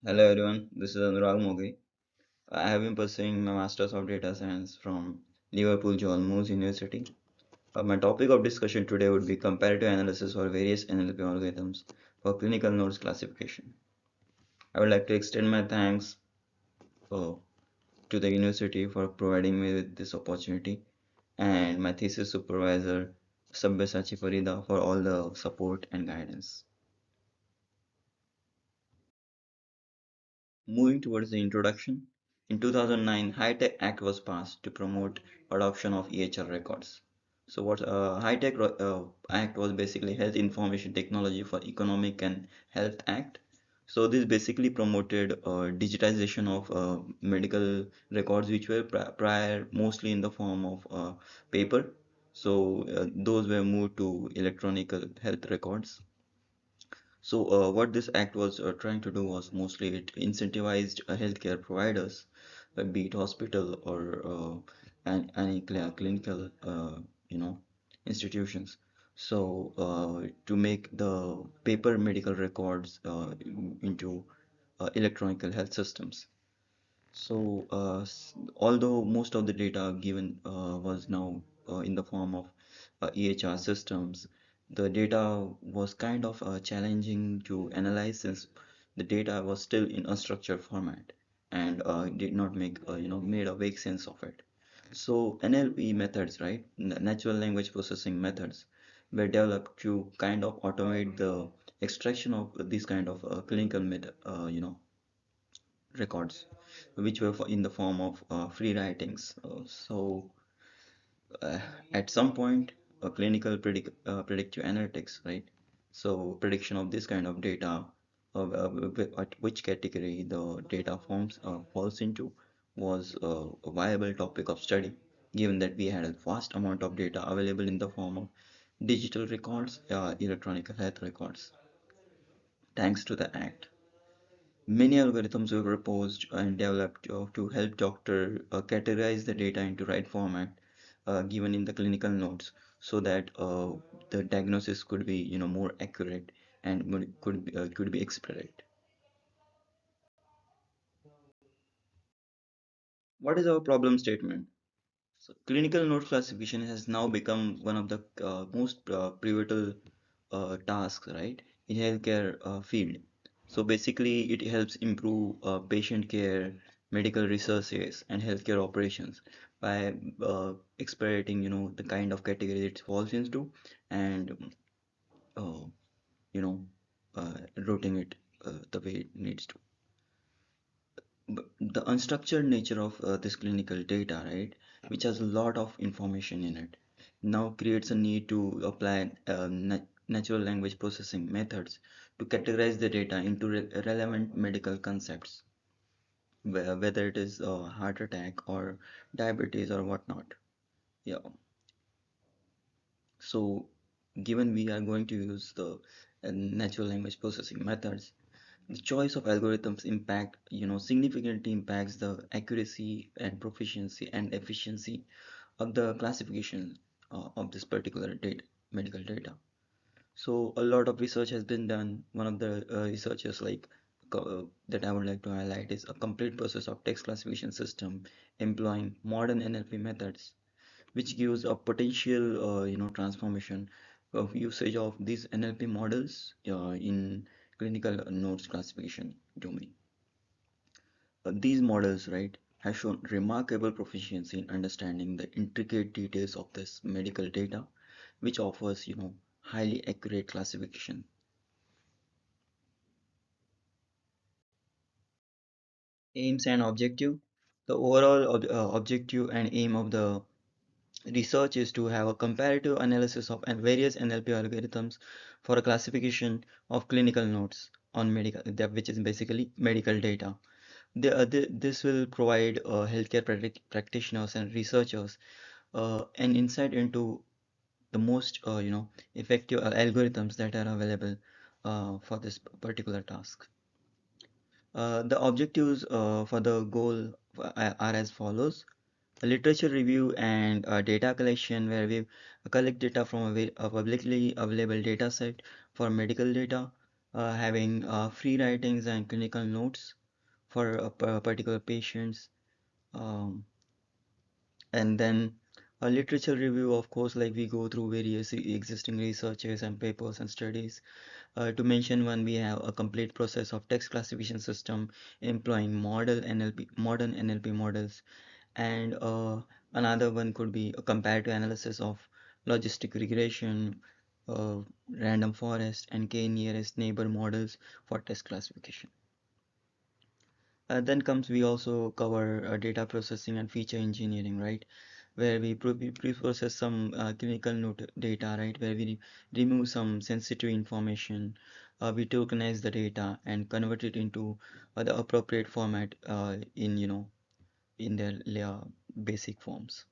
Hello everyone, this is Anurag Mogi. I have been pursuing my Masters of Data Science from Liverpool John Moores University. My topic of discussion today would be comparative analysis for various NLP algorithms for clinical nodes classification. I would like to extend my thanks uh, to the university for providing me with this opportunity and my thesis supervisor Sabyasachi Farida for all the support and guidance. Moving towards the introduction, in 2009, High-Tech Act was passed to promote adoption of EHR records. So what High-Tech Act was basically Health Information Technology for Economic and Health Act. So this basically promoted digitization of medical records which were prior mostly in the form of paper. So those were moved to electronic health records. So, what this act was trying to do was mostly it incentivized healthcare providers, be it hospital or any clinical, you know, institutions. So, to make the paper medical records into electronic health systems. So, although most of the data given was now in the form of EHR systems, the data was kind of challenging to analyze since the data was still in unstructured format and did not make made a vague sense of it. So NLP methods, right, natural language processing methods, were developed to kind of automate the extraction of these kind of clinical records, which were in the form of free writings. Uh, at some point, predictive analytics, right? So prediction of this kind of data, at which category the data forms falls into, was a viable topic of study, given that we had a vast amount of data available in the form of digital records, electronic health records, thanks to the act. Many algorithms were proposed and developed to help doctor categorize the data into right format given in the clinical notes so that the diagnosis could be more accurate and could be expedited. What is our problem statement? So clinical note classification has now become one of the most pivotal tasks, right, in healthcare field. So basically, it helps improve patient care, medical researches, and healthcare operations by expediting, the kind of category it falls into, and uh, you know, routing it the way it needs to. But the unstructured nature of this clinical data, right, which has a lot of information in it, now creates a need to apply natural language processing methods to categorize the data into relevant medical concepts, whether it is heart attack or diabetes or whatnot. Yeah. So, given we are going to use the natural language processing methods, the choice of algorithms significantly impacts the accuracy and proficiency and efficiency of the classification of this particular medical data. So a lot of research has been done. One of the researchers that I would like to highlight is a complete process of text classification system employing modern NLP methods, which gives a potential transformation of usage of these NLP models in clinical notes classification domain. These models, right, have shown remarkable proficiency in understanding the intricate details of this medical data, which offers, highly accurate classification. Aims and objective. The overall objective and aim of the research is to have a comparative analysis of various NLP algorithms for a classification of clinical notes on which is basically medical data. This will provide healthcare practitioners and researchers an insight into the most effective algorithms that are available for this particular task. The objectives for the goal are as follows: a literature review and data collection, where we collect data from a publicly available data set for medical data, having free writings and clinical notes for particular patients, um, and then a literature review, of course, like we go through various existing researches and papers and studies. To mention one, we have a complete process of text classification system employing modern NLP models, and another one could be a comparative analysis of logistic regression, uh, random forest, and k nearest neighbor models for text classification. Then comes we also cover data processing and feature engineering, right? Where we pre-process some clinical note data, right? Where we remove some sensitive information, we tokenize the data and convert it into the appropriate format in in their basic forms.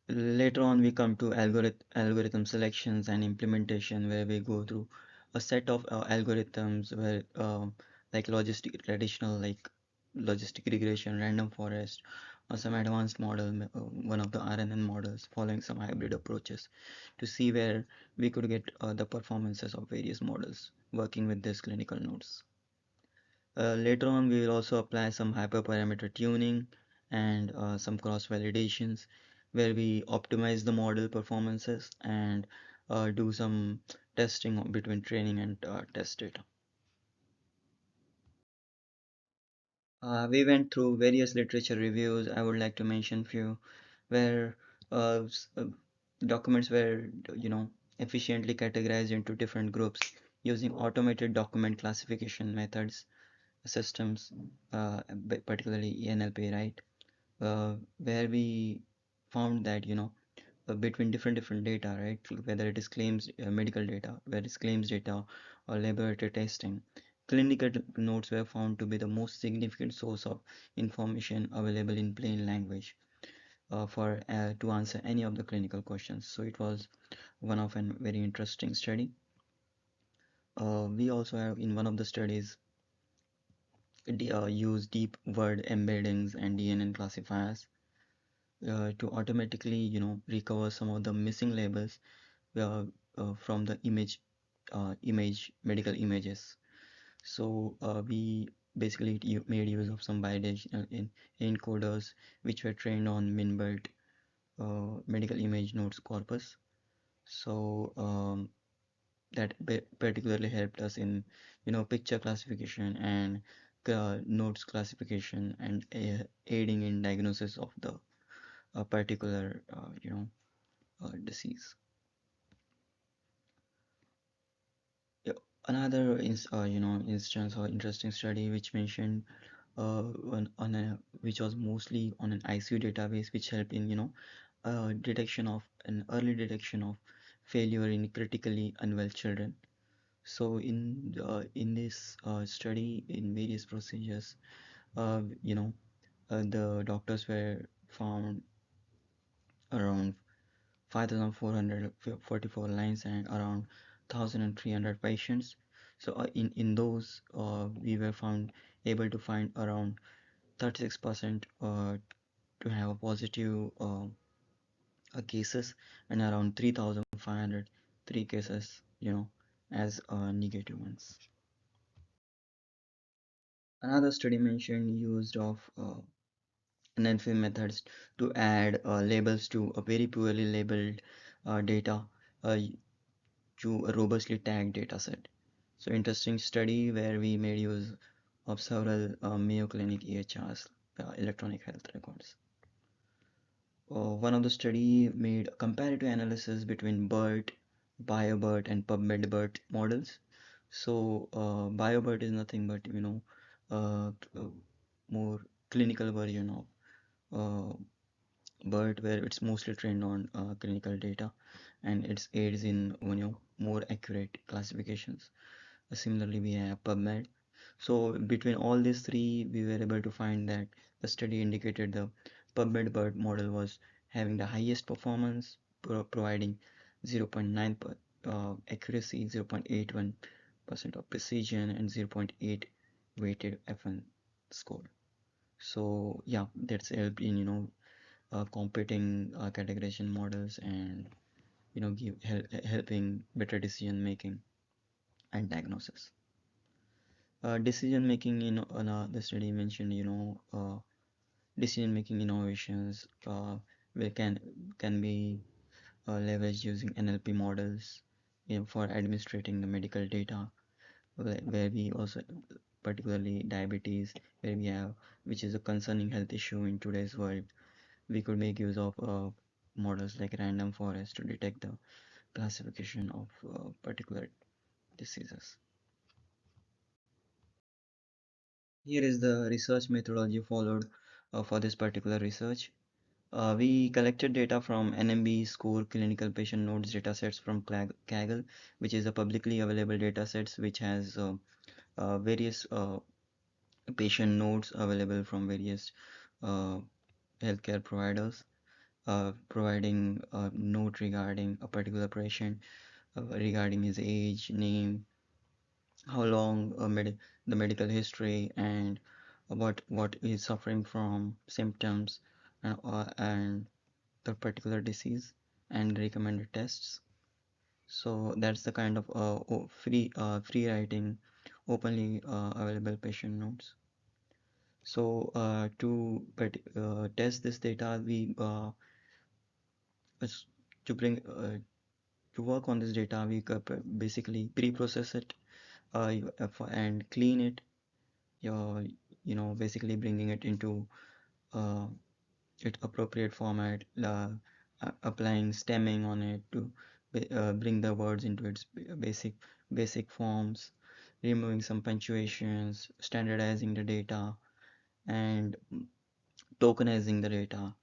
Later on, we come to algorithm selections and implementation, where we go through a set of algorithms where like logistic traditional like logistic regression, random forest, or some advanced model, one of the RNN models, following some hybrid approaches to see where we could get the performances of various models working with these clinical nodes. Later on, we will also apply some hyperparameter tuning and some cross validations where we optimize the model performances and do some testing between training and test data. We went through various literature reviews. I would like to mention few where documents were, efficiently categorized into different groups using automated document classification methods systems, particularly NLP, right? Where we found that between different data, right? Whether it is claims medical data, whether it's claims data or laboratory testing, clinical notes were found to be the most significant source of information available in plain language for to answer any of the clinical questions. So it was one of a very interesting study. We also have in one of the studies use deep word embeddings and DNN classifiers to automatically, recover some of the missing labels uh, from the medical images. So we basically made use of some bidirectional encoders which were trained on min-built medical image nodes corpus. So that particularly helped us in picture classification and nodes classification and aiding in diagnosis of the particular disease. Yeah, another instance or interesting study which mentioned on a which was mostly on an ICU database, which helped in detection of an early detection of failure in critically unwell children. So in this study, in various procedures, the doctors were found around 5,444 lines and around 1,300 patients. So in those, we were found able to find around 36% to have a positive cases and around 3,500 three cases, as negative ones. Another study mentioned used of NLP methods to add labels to a very poorly labeled data uh, to a robustly tagged data set. So interesting study where we made use of several Mayo Clinic EHRs, electronic health records. One of the study made a comparative analysis between BERT, BioBERT, and PubMed-BERT models. So BioBERT is nothing but more clinical version of BERT, where it's mostly trained on clinical data, and it aids in more accurate classifications. Similarly, we have PubMed. So between all these three, we were able to find that the study indicated the PubMed BERT model was having the highest performance, providing 0.9 accuracy, 0.81% of precision, and zero point 0.8 weighted FN score. So yeah, that's helped in competing categorization models and helping better decision making. and diagnosis. Decision making in the study mentioned, decision making innovations will can be leveraged using NLP models, for administrating the medical data, where we also, particularly diabetes, where we have, which is a concerning health issue in today's world. We could make use of models like random forest to detect the classification of particular diseases. Here is the research methodology followed for this particular research. We collected data from NMB score clinical patient notes datasets from Kaggle, which is a publicly available datasets which has various patient notes available from various uh, healthcare providers, providing a note regarding a particular patient, regarding his age, name, how long, the medical history, and what is suffering from symptoms, and the particular disease, and recommended tests. So that's the kind of free writing, openly available patient notes. So test this data, we is- to bring to work on this data, we basically pre-process it, and clean it. Uh, Basically bringing it into uh, its appropriate format, applying stemming on it to bring the words into its basic forms, removing some punctuations, standardizing the data, and tokenizing the data,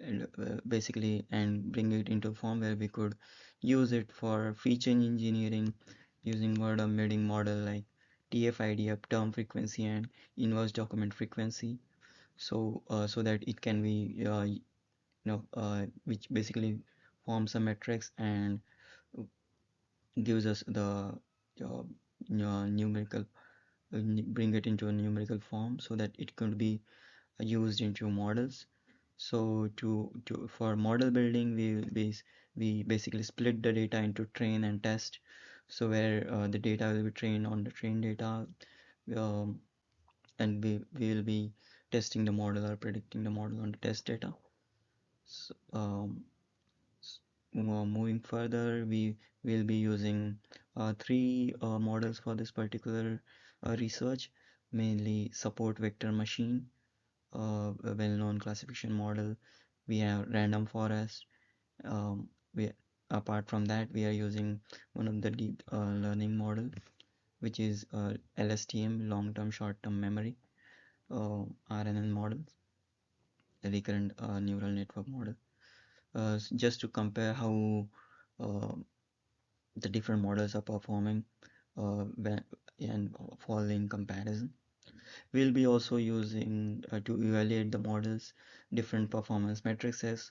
and basically, and bring it into a form where we could use it for feature engineering using word embedding model like TF-IDF, term frequency, and inverse document frequency, so that it can be which basically forms a matrix and gives us the numerical, bring it into a numerical form so that it could be used into models. So to for model building, we basically split the data into train and test. So where the data will be trained on the train data, um, and we will be testing the model or predicting the model on the test data. So, moving further, we will be using three models for this particular research, mainly support vector machine, a well-known classification model. We have random forest. We Apart from that, we are using one of the deep learning model, which is LSTM, long-term short-term memory, RNN models, the recurrent neural network model. Just to compare how uh, the different models are performing when and following comparison. We'll be also using to evaluate the models different performance matrices,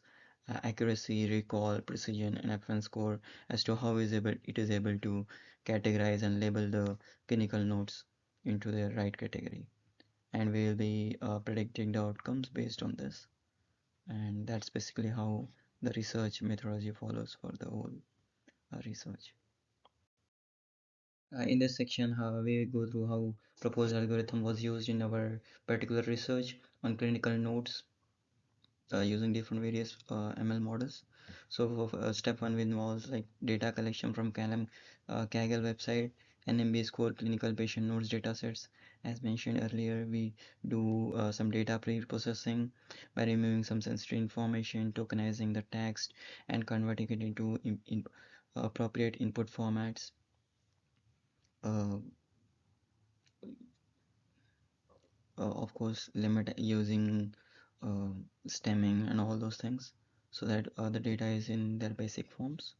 accuracy, recall, precision, and F1 score as to how it is able to categorize and label the clinical notes into the right category. And we'll be predicting the outcomes based on this. And that's basically how the research methodology follows for the whole research. In this section, we go through how proposed algorithm was used in our particular research on clinical notes using different various ML models. So step one involves like data collection from Kaggle website, NMB score clinical patient notes datasets. As mentioned earlier, we do some data pre-processing by removing some sensitive information, tokenizing the text, and converting it into appropriate input formats. Uh, of course, limit using uh, stemming and all those things so that the data is in their basic forms.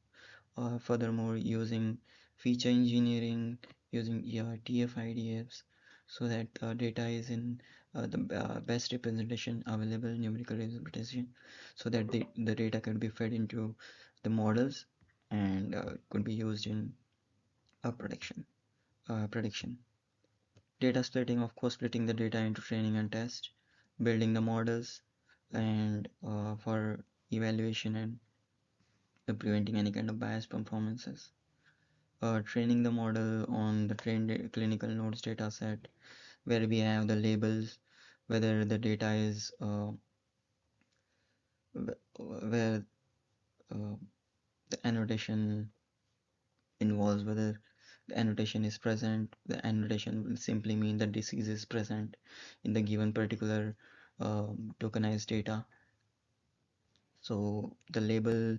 Furthermore, using feature engineering, using TF-IDFs so that data is in the best representation available, numerical representation, so that the data can be fed into the models and could be used in prediction. Data splitting, of course, splitting the data into training and test, building the models, and for evaluation and preventing any kind of biased performances. training the model on the trained clinical nodes data set, where we have the labels, whether the data is where uh, the annotation involves, whether the annotation is present. The annotation will simply mean the disease is present in the given particular tokenized data. So the label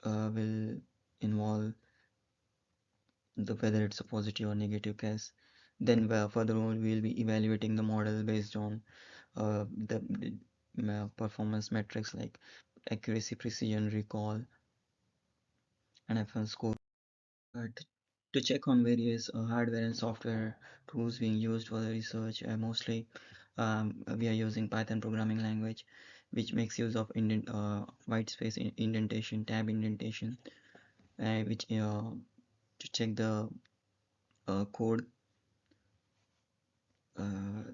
will involve the whether it's a positive or negative case. Then furthermore, we'll be evaluating the model based on the performance metrics like accuracy, precision, recall, and F1 score. To check on various hardware and software tools being used for the research, mostly we are using Python programming language, which makes use of white space indentation, tab indentation, which to check the code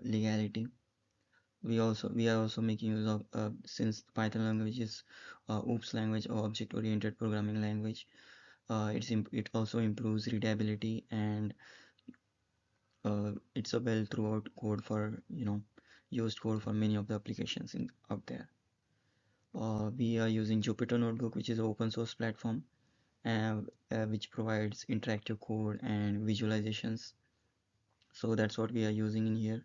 legality. We are also making use of since Python language is OOPS language or object oriented programming language. It also improves readability, and it's a well throughout code for used code for many of the applications in out there. We are using Jupyter Notebook, which is an open source platform, which provides interactive code and visualizations. So that's what we are using in here.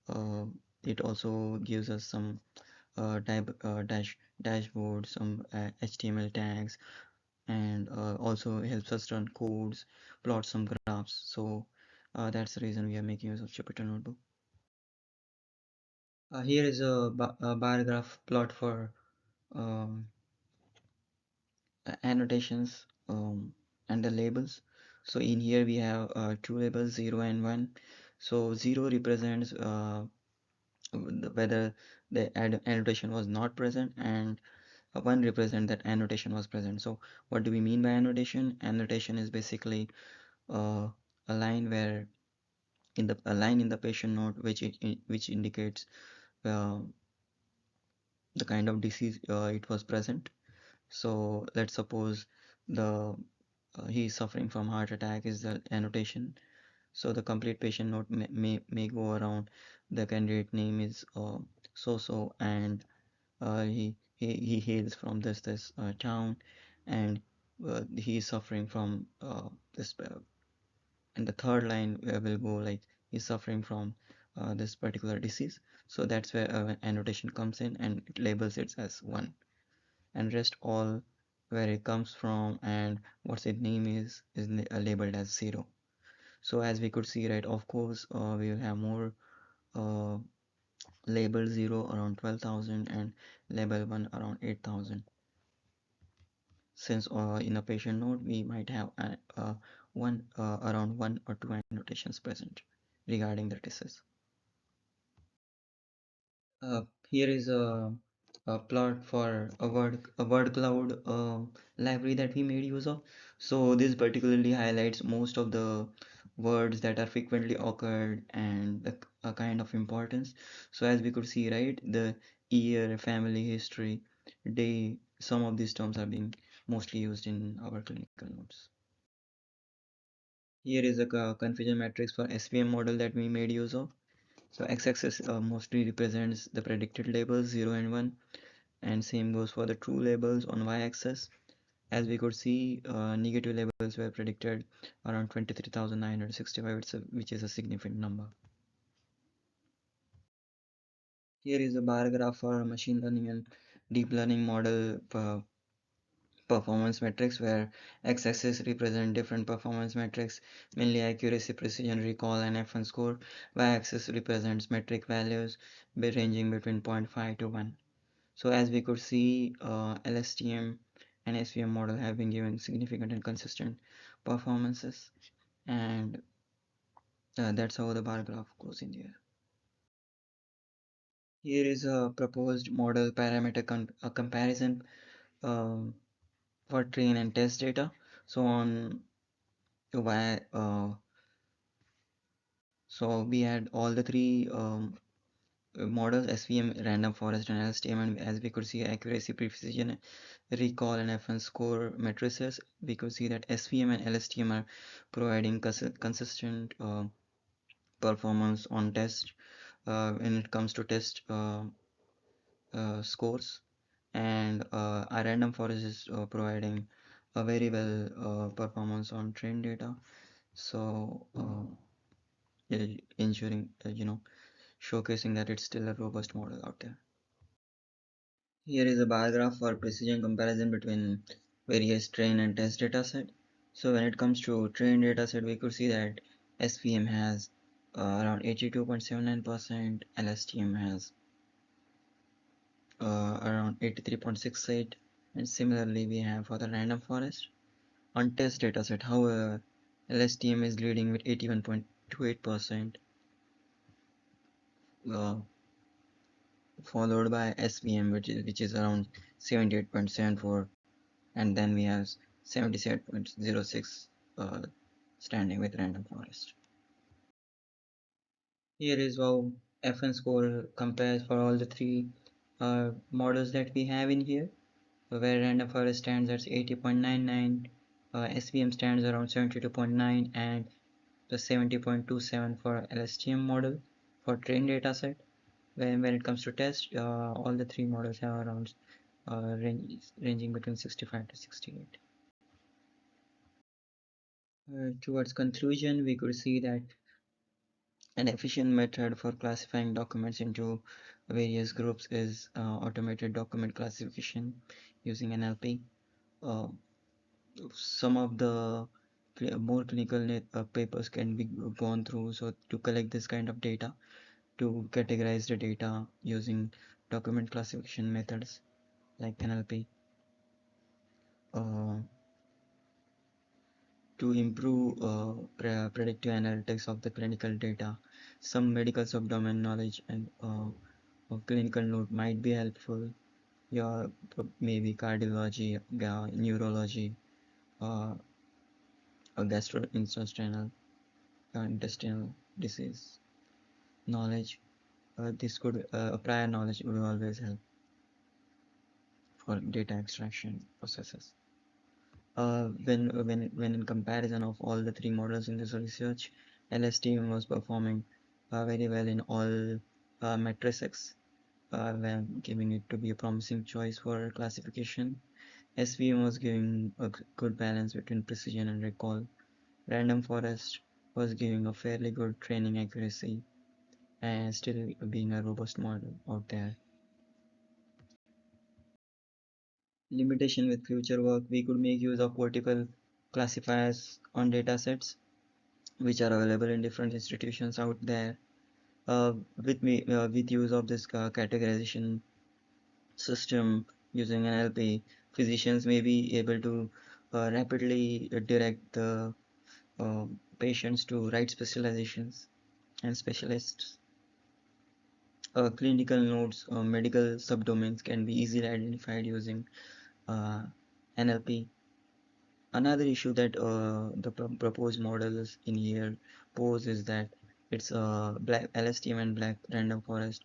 Uh, it also gives us some dashboard, some HTML tags, and also helps us run codes, plot some graphs. So that's the reason we are making use of Jupyter Notebook. Here is a bar graph plot for um, annotations and the labels. So in here we have two labels, 0 and 1. So 0 represents whether the annotation was not present, and 1 represent that annotation was present. So what do we mean by annotation? Annotation is basically uh, a line where a line in the patient note which indicates uh, the kind of disease it was present. So let's suppose the he is suffering from heart attack is the annotation. So the complete patient note may go around. The candidate name is so, and he hails from this town, and he is suffering from this. And the third line will go like he's suffering from this particular disease. So that's where annotation comes in, and it labels it as 1, and rest all where it comes from and what's its name is labeled as 0. So as we could see, right, of course we will have more uh, label 0 around 12,000 and label 1 around 8,000, since in a patient node we might have one around 1 or 2 annotations present regarding the disease. Uh, Here is a plot for a word cloud library that we made use of. So this particularly highlights most of the words that are frequently occurred and a kind of importance. So as we could see, right, the year, family history, day, some of these terms are being mostly used in our clinical notes. Here is a confusion matrix for SVM model that we made use of. So x-axis mostly represents the predicted labels 0 and 1, and same goes for the true labels on y-axis. As we could see, negative labels were predicted around 23,965, which is a significant number. Here is a bar graph for machine learning and deep learning model performance metrics, where x-axis represent different performance metrics, mainly accuracy, precision, recall, and F1 score. Y-axis represents metric values ranging between zero point 0.5 to 1. So as we could see, LSTM and SVM model have been given significant and consistent performances, and that's how the bar graph goes in there. Here is a proposed model parameter comparison um, for train and test data. So on Y, so we had all the three models SVM, random forest, and LSTM, and as we could see, accuracy, precision, recall, and FN score matrices. We could see that SVM and LSTM are providing consistent performance on test when it comes to test scores, and our random forest is providing a very well performance on trained data. So ensuring showcasing that it's still a robust model out there. Here is a bar graph for precision comparison between various train and test dataset. So when it comes to train dataset, we could see that SVM has around 82.79%, LSTM has around 83.68, and similarly we have for the random forest. On test dataset, however, LSTM is leading with 81.28%, followed by SVM, which is around 78.74, and then we have 77.06 standing with random forest. Here is how FN score compares for all the three models that we have in here, where random forest stands at 80.99, SVM stands around 72.9, and the 70.27 for LSTM model for trained dataset. When it comes to test, all the three models have around ranging between 65 to 68. Towards conclusion, we could see that an efficient method for classifying documents into various groups is automated document classification using NLP. Uh, some of the more clinical papers can be gone through so to collect this kind of data, to categorize the data using document classification methods like NLP. Uh, to improve predictive analytics of the clinical data, some medical subdomain knowledge and of clinical note might be helpful. Yeah, maybe cardiology, neurology, uh, gastrointestinal intestinal disease knowledge. This could prior knowledge would always help for data extraction processes. When in comparison of all the three models in this research, LSTM was performing very well in all matrices, when giving it to be a promising choice for classification. SVM was giving a good balance between precision and recall. Random forest was giving a fairly good training accuracy and still being a robust model out there. Limitation with future work, we could make use of vertical classifiers on datasets which are available in different institutions out there. With use of this categorization system using NLP, physicians may be able to rapidly direct the uh, patients to right specializations and specialists. Clinical nodes, medical subdomains can be easily identified using NLP. Another issue that the proposed models in here pose is that it's black LSTM and black random forest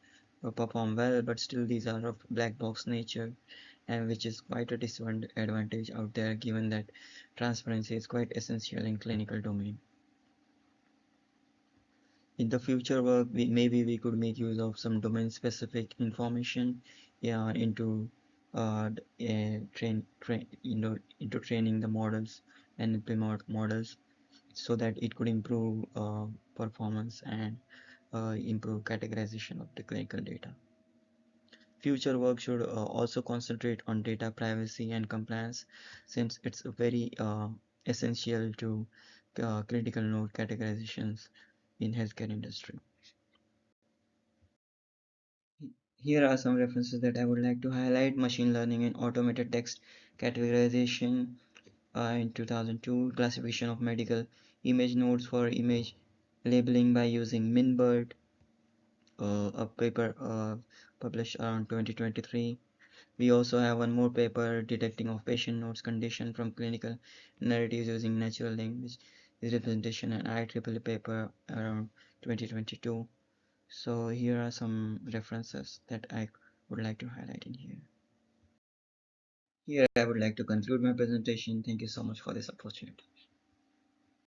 perform well, but still these are of black box nature, and which is quite a disadvantage out there, given that transparency is quite essential in clinical domain. In the future work, maybe we could make use of some domain specific information, yeah, into into training the models and implement models so that it could improve performance and improve categorization of the clinical data. Future work should also concentrate on data privacy and compliance, since it's very essential to critical node categorizations in healthcare industry. Here are some references that I would like to highlight. Machine learning and automated text categorization in 2002. Classification of medical image nodes for image labeling by using MinBird. A paper published around 2023. We also have one more paper, detecting of patient notes condition from clinical narratives using natural language representation, and IEEE paper around 2022. So here are some references that I would like to highlight in here. Here I would like to conclude my presentation. Thank you so much for this opportunity.